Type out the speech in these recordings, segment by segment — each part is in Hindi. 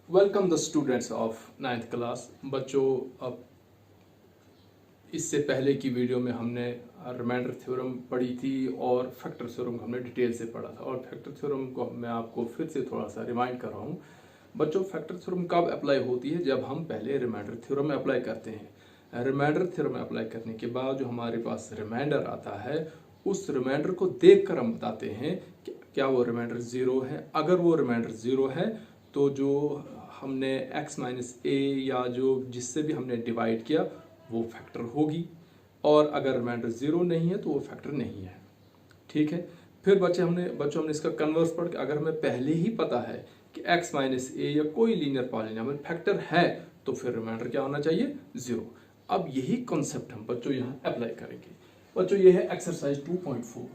Welcome the students of 9th class. बच्चों, अब इससे पहले की वीडियो में हमने रिमाइंडर थ्योरम पढ़ी थी और फैक्टर थ्योरम हमने डिटेल से पढ़ा था। और फैक्टर थ्योरम को मैं आपको फिर से थोड़ा सा रिमाइंड कर रहा हूँ। बच्चों, फैक्टर थ्योरम कब अप्लाई होती है? जब हम पहले रिमाइंडर थ्योरम अप्लाई करते हैं। रिमाइंडर थ्योरम अप्लाई करने के बाद जो हमारे पास रिमाइंडर आता है, उस रिमाइंडर को देख कर हम बताते हैं कि क्या वो रिमाइंडर ज़ीरो है। अगर वो रिमाइंडर ज़ीरो है तो जो हमने x माइनस ए या जो जिससे भी हमने डिवाइड किया वो फैक्टर होगी, और अगर रिमाइंडर ज़ीरो नहीं है तो वो फैक्टर नहीं है। ठीक है। फिर बच्चों हमने इसका कन्वर्स पढ़ के, अगर हमें पहले ही पता है कि x माइनस ए या कोई लीनियर पॉलिनोमियल फैक्टर है तो फिर रिमाइंडर क्या होना चाहिए? ज़ीरो। अब यही कॉन्सेप्ट हम बच्चों यहाँ अप्लाई करेंगे। बच्चों, ये है एक्सरसाइज 2.4।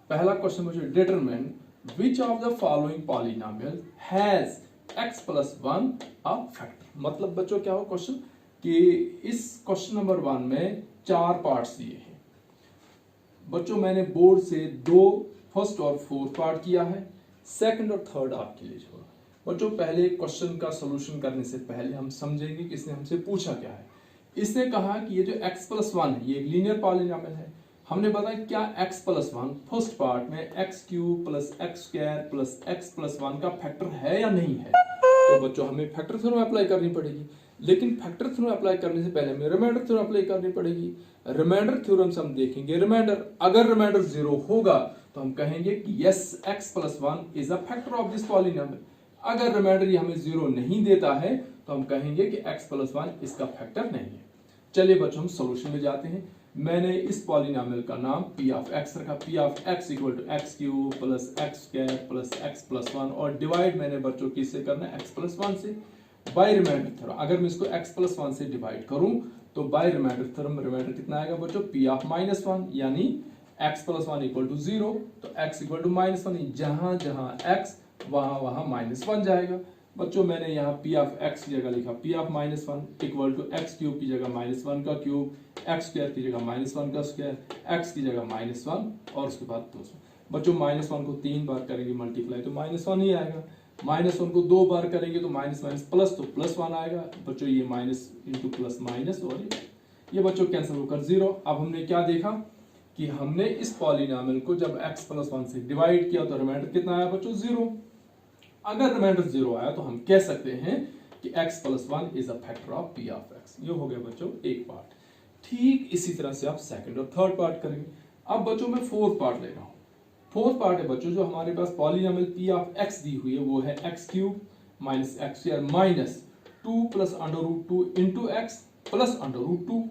पहला क्वेश्चन बच्चों, determine which of the following polynomial has x plus 1 a factor. मतलब बच्चों क्या हो क्वेश्चन कि इस क्वेश्चन नंबर 1 में 4 पार्ट्स दिए हैं। बच्चों, मैंने बोर्ड से 2 फर्स्ट और 4th पार्ट किया है, सेकंड और थर्ड आपके लिए छोड़ा। बच्चों, पहले क्वेश्चन का सोल्यूशन करने से पहले हम समझेंगे कि इसने हमसे पूछा क्या है। इसने कहा कि ये जो x प्लस 1 है ये एक लीनियर पॉलिनोमियल है। हमने बताया क्या x प्लस 1 फर्स्ट पार्ट में x cube plus x square plus x plus 1 का फैक्टर है या नहीं है। तो बच्चों हमें फैक्टर थ्योरम अप्लाई करनी पड़ेगी, लेकिन फैक्टर थ्योरम अप्लाई करने से पहले हमें रिमाइंडर थ्योरम अप्लाई करनी पड़ेगी। रिमाइंडर थ्योरम से हम देखेंगे रिमाइंडर, अगर रिमाइंडर जीरो होगा तो हम कहेंगे कि yes x plus 1 is a factor of this polynomial. अगर रिमाइंडर ये हमें जीरो नहीं देता है तो हम कहेंगे कि x प्लस 1 इसका फैक्टर नहीं है। चलिए बच्चों, हम सोल्यूशन में जाते हैं। मैंने इस पॉलिनोमियल का नाम p ऑफ x रखा। p of x equal to x cube plus x square plus x plus 1, और डिवाइड मैंने बच्चों किससे करना है? x प्लस 1 से। बाय रिमाइंडर थ्योरम अगर मैं इसको x प्लस 1 से डिवाइड करूं तो बाय रिमाइंडर थ्योरम रिमाइंडर कितना आएगा बच्चों? p ऑफ माइनस 1, यानी x प्लस 1 इक्वल टू 0, तो x इक्वल टू माइनस 1, जहां जहां x वहां वहां माइनस 1 जाएगा। बच्चों, मैंने यहाँ p ऑफ x की जगह लिखा p of minus 1 equal to x cube की जगह माइनस 1 का क्यूब, एक्स स्क्वायर की जगह माइनस 1 का स्क्वायर, x की जगह माइनस 1 और उसके बाद 2। बच्चों, माइनस 1 को 3 बार करेंगे मल्टीप्लाई तो माइनस 1 ही आएगा। माइनस 1 को 2 बार करेंगे तो माइनस माइनस प्लस, तो प्लस 1 आएगा। बच्चों, ये माइनस इंटू प्लस माइनस, और ये बच्चों कैंसिल होकर 0। अब हमने क्या देखा कि हमने इस पॉलिनोमियल को जब x प्लस 1 से डिवाइड किया तो रिमाइंडर कितना आया बच्चों? 0। अगर रिमाइंडर 0 आया तो हम कह सकते हैं कि x plus 1 is a factor of p of x। ये हो गया बच्चों एक पार्ट। ठीक इसी तरह से आप सेकंड और थर्ड पार्ट करेंगे। अब बच्चों मैं फोर्थ पार्ट ले रहा हूं। फोर्थ पार्ट है बच्चों जो हमारे पास पॉलिनोमियल p ऑफ x दी हुई है, वो है x cube minus x square minus 2 plus under root 2 into x plus under root 2।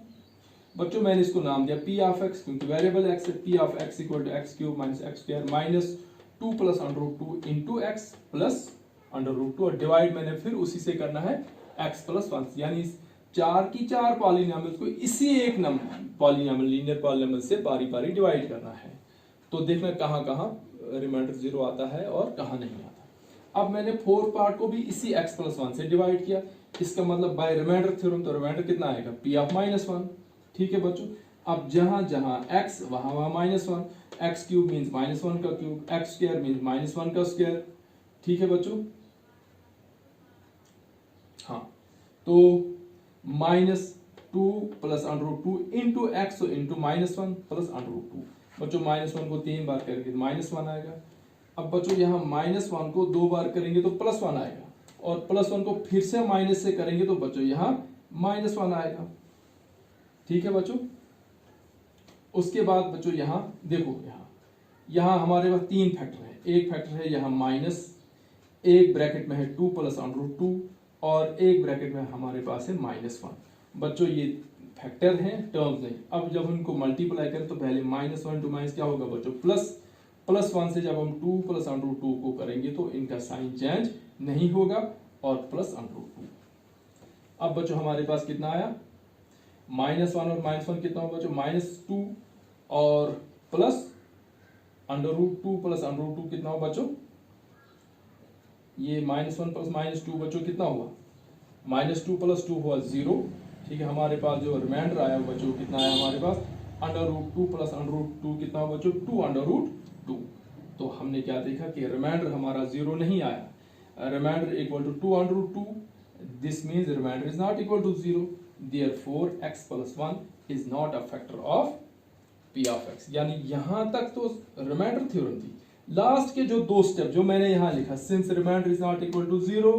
बच्चों, मैंने इसको नाम दिया p ऑफ x क्योंकि वेरिएबल x है। p of x equal to x cube minus x square minus 2 plus under root 2 into x plus under root 2, और डिवाइड मैंने फिर उसी से करना है x प्लस 1, यानी 4 की 4 पॉलिनोमियल को इसी एक पॉलिनोमियल लीनियर पॉलिनोमियल से बारी बारी डिवाइड करना है। तो देखना कहाँ कहाँ रिमाइंडर 0 आता है और कहाँ नहीं आता। अब मैंने 4 पार्ट को भी इसी x प्लस 1 से डिवाइड किया। इसका मतलब बाय रिमाइंडर थ्योरम तो रिमाइंडर कितना आएगा? p of minus 1। ठीक है बच्चों, अब जहां जहां x वहां वहां minus 1, x cube means minus 1 का cube, x square means minus 1 का स्क्वायर। ठीक है बच्चों, हाँ, तो minus 2 plus under root 2 into x into minus 1 plus under root 2। बच्चों, माइनस 1 को 3 बार करेंगे तो माइनस 1 आएगा। अब बच्चों यहाँ माइनस 1 को 2 बार करेंगे तो प्लस 1 आएगा, और प्लस 1 को फिर से माइनस से करेंगे तो बच्चों यहाँ माइनस 1 आएगा। ठीक है बच्चों, उसके बाद बच्चों यहाँ देखो, यहाँ हमारे पास 3 फैक्टर है। एक फैक्टर है यहाँ माइनस, एक ब्रैकेट में है 2 प्लस अंडर रूट 2, और एक ब्रैकेट में हमारे पास है माइनस 1। बच्चों, ये फैक्टर हैं, टर्म्स नहीं। अब जब उनको मल्टीप्लाई करें तो पहले माइनस 1 टू माइनस क्या होगा बच्चों? प्लस 1 से जब हम 2 प्लस अंडर रूट 2 को करेंगे तो इनका साइन चेंज नहीं होगा, और प्लस अंडर रूट 2। अब बच्चों हमारे पास कितना आया? माइनस 1 और माइनस 1 कितना होगा बच्चों? माइनस 2, और plus under root 2 plus under root 2 कितना होगा बच्चों? ये माइनस 1 प्लस माइनस 2 बच्चों कितना हुआ? माइनस 2 प्लस 2 हुआ 0। ठीक है, हमारे पास जो रिमाइंडर आया बच्चों कितना आया हमारे पास? Under root 2 plus under root 2 कितना हुआ बच्चों? 2 अंडर रूट 2। तो हमने क्या देखा कि रिमाइंडर हमारा 0 नहीं आया। Remainder equal to 2 under root 2 this means remainder is not equal to 0, therefore x plus 1 is not a factor of p of x। यानी यहां तक तो रिमाइंडर थ्योरम थी। लास्ट के जो दो स्टेप जो मैंने यहां लिखा, since remainder is not equal to 0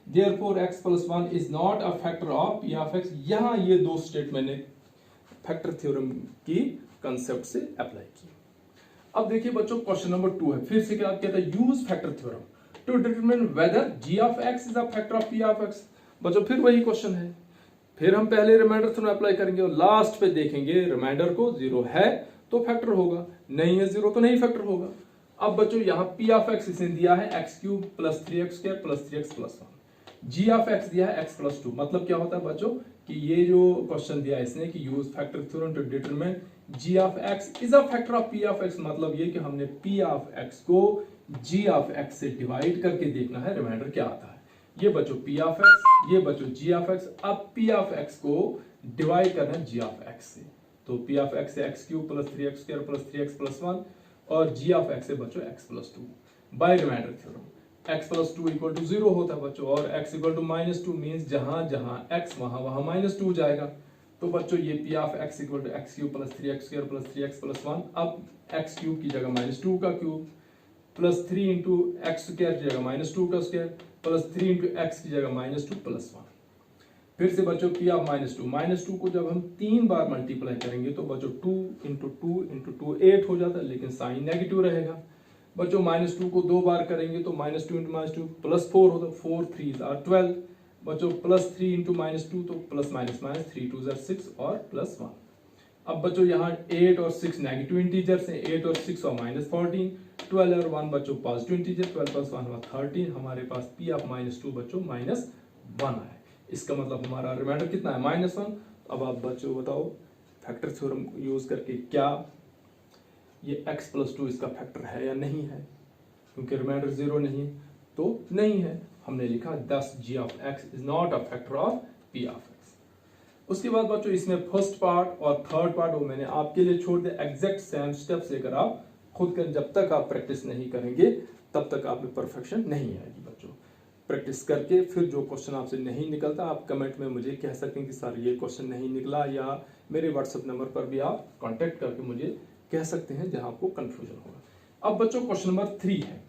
therefore x plus 1 is not a factor of p of x, यहां ये दो स्टेट मैंने फैक्टर थ्योरम की कंसेप्ट से अप्लाई की। अब देखिए बच्चों क्वेश्चन नंबर 2 है, फिर से क्या कहता है, use factor theorem to determine whether g of x is a factor of p of x। बच्चों फिर वही क्वेश्चन है, फिर हम पहले रिमाइंडर थ्योरम अप्लाई करेंगे और लास्ट पे देखेंगे रिमाइंडर को 0 है तो फैक्टर होगा, नहीं है 0 तो नहीं फैक्टर होगा। अब बच्चों यहाँ p ऑफ x इसने दिया है x cube plus 3x square plus 3x plus 1, g of x दिया है x प्लस 2। मतलब क्या होता है बच्चों कि ये जो क्वेश्चन दिया है इसने कि use factor theorem to determine g of x is a factor of p of x, मतलब ये कि हमने p ऑफ x को g ऑफ x से डिवाइड करके देखना है रिमाइंडर क्या आता है। ये बच्चों p ऑफ x, ये बच्चों g ऑफ x। अब p ऑफ x को डिवाइड करना है g ऑफ x से, तो p ऑफ x से x cube plus 3x square plus 3x plus 1 और g ऑफ x से बच्चों x plus 2 by remainder theorem. x plus 2 equal to 0 होता है बच्चों, और x equal to minus 2 means जहां जहां x वहां माइनस 2 जाएगा। तो बच्चों ये p of x equal to x cube plus 3x square plus 3x plus 1। अब x क्यूब की जगह माइनस 2 का cube plus 3 into x square की जगह माइनस 2 का स्क्वायर प्लस 3 इंटू एक्स की जगह माइनस 2 प्लस 1। फिर से बच्चों p ऑफ माइनस 2 को जब हम 3 बार मल्टीप्लाई करेंगे तो बच्चों 2 इंटू 2 8 हो जाता है, लेकिन साइन नेगेटिव रहेगा। बच्चों माइनस 2 को 2 बार करेंगे तो माइनस 2 इंटू माइनस 2 प्लस 4 होता है, 4 3 आर 12। बच्चों प्लस 3 इंटू माइनस 2 तो प्लस माइनस माइनस 3 2 आर 6 और प्लस 1। अब बच्चों यहाँ 8 और 6 नेगेटिव इंटीजर्स हैं, 8 और 6 और माइनस 14, 12 और 1 बच्चों पॉजिटिव इंटीजर, 12 प्लस 1 हुआ 13। हमारे पास p ऑफ माइनस 2 बच्चों माइनस 1 है, इसका मतलब हमारा रिमाइंडर कितना है माइनस 1। अब आप बच्चों बताओ फैक्टर थ्योरम यूज करके क्या ये x प्लस 2 इसका फैक्टर है या नहीं है, क्योंकि रिमाइंडर 0 नहीं है तो नहीं है। हमने लिखा 10 g of x is not a factor of p of x। उसके बाद बच्चों इसमें फर्स्ट पार्ट और थर्ड पार्ट वो मैंने आपके लिए छोड़ दिया, एग्जैक्ट सेम स्टेप्स लेकर आप खुद कर, जब तक आप प्रैक्टिस नहीं करेंगे तब तक आप में परफेक्शन नहीं आएगी। बच्चों प्रैक्टिस करके फिर जो क्वेश्चन आपसे नहीं निकलता आप कमेंट में मुझे कह सकते हैं कि सर ये क्वेश्चन नहीं निकला, या मेरे व्हाट्सएप नंबर पर भी आप कॉन्टेक्ट करके मुझे कह सकते हैं जहां आपको कंफ्यूजन होगा। अब बच्चों क्वेश्चन नंबर 3 है,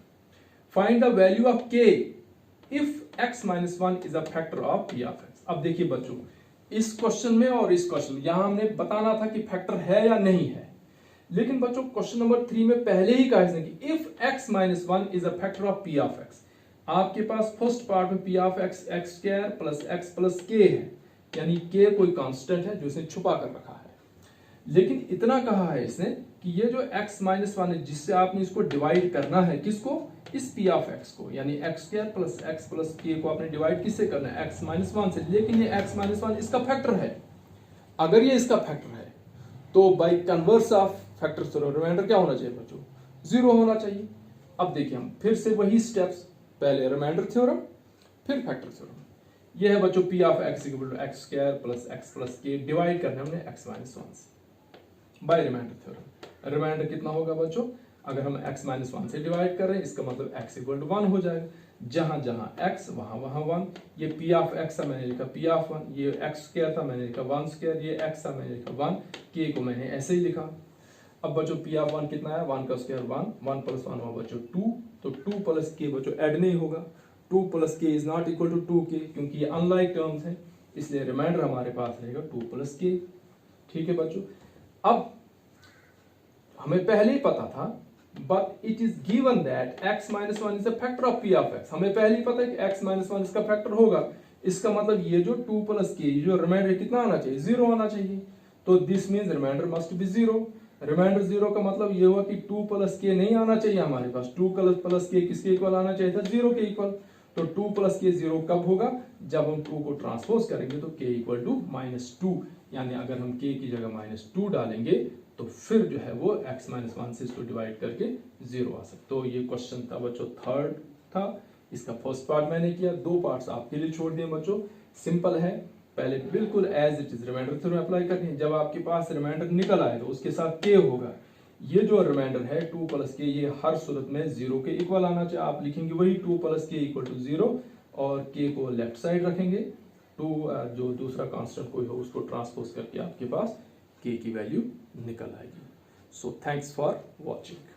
find the value of k if x minus 1 is a factor of p of x। अब देखिए बच्चों इस क्वेश्चन में और इस क्वेश्चन में यहां हमने बताना था कि फैक्टर है या नहीं है, लेकिन बच्चों क्वेश्चन नंबर 3 में पहले ही कहा इसने कि if x minus 1 is a factor of p of x। आपके पास फर्स्ट पार्ट में p of x x square plus x plus k है, यानी k कोई कांस्टेंट है जो इसने छुपा कर रखा है। लेकिन इतना कहा है इसने कि ये जो x माइनस 1 है जिससे आपने इसको डिवाइड करना है, किसको, इस p ऑफ x को, यानी x square plus x plus k को आपने डिवाइड किससे करना है, x माइनस 1 से। लेकिन ये x माइनस 1 इसका फैक्टर है, अगर ये इसका फैक्टर है तो by converse of factor theorem remainder क्या होना चाहिए बच्चों, 0 होना चाहिए। अब देखिए हम फिर से वही स्टेप्स, पहले रिमाइंडर थ्योरम फिर फैक्टर थ्योरम। ये है बच्चों p of x equal to x square plus x plus k, divide करना है हमने x माइनस 1 से बाय रिमाइंडर थ्योरम। रिमाइंडर कितना होगा बच्चों, अगर हम x माइनस 1 से डिवाइड कर रहे हैं इसका मतलब x इक्वल टू 1 हो जाएगा, जहां जहां x वहां 1। ये p ऑफ x था मैंने लिखा p ऑफ 1, ये x स्क्वायर था मैंने लिखा 1 स्क्वायर, ये x था मैंने लिखा 1, k को मैंने ऐसे ही लिखा। अब बच्चों p ऑफ 1 कितना है, 1 का स्क्वायर 1, 1 प्लस 1 हुआ बच्चों 2, तो 2 प्लस k बच्चों ऐड नहीं होगा, 2 plus k is not equal to 2k, क्योंकि ये अनलाइक टर्म्स हैं, इसलिए रिमाइंडर हमारे पास रहेगा 2 प्लस k। ठीक है बच्चों, अब हमें पहले ही पता था, but it is given that x minus 1 is a factor of p of x। हमें पहले ही पता है कि x माइनस 1 इसका फैक्टर होगा, इसका मतलब ये जो 2 प्लस k जो रिमाइंडर कितना आना चाहिए, 0 आना चाहिए। तो this means remainder must be 0। Remainder 0 का मतलब ये हुआ कि 2 प्लस k नहीं आना चाहिए हमारे पास, 2 प्लस k किसके इक्वल आना चाहिए था, 0 के इक्वल। तो 2 प्लस k 0 कब होगा, जब हम 2 को ट्रांसपोज करेंगे तो k इक्वल टू माइनस 2, यानी अगर हम k की जगह माइनस 2 डालेंगे तो फिर जो है वो x माइनस 1 से इसको डिवाइड करके 0 आ सकता। तो ये क्वेश्चन था बच्चों थर्ड था, इसका फर्स्ट पार्ट मैंने किया, 2 पार्ट्स आपके लिए छोड़ दिए बच्चों। सिंपल है, पहले बिल्कुल as it is remainder theorem apply करनी है। जब आपके पास रिमाइंडर निकल आए तो उसके साथ k होगा, ये जो रिमाइंडर है 2 प्लस k ये हर सूरत में 0 के इक्वल आना चाहिए। आप लिखेंगे वही 2 प्लस k इक्वल टू 0, और के को लेफ्ट साइड रखेंगे, टू जो दूसरा कांस्टेंट कोई हो उसको ट्रांसपोज करके आपके पास के की वैल्यू निकल आएगी। So thanks for watching.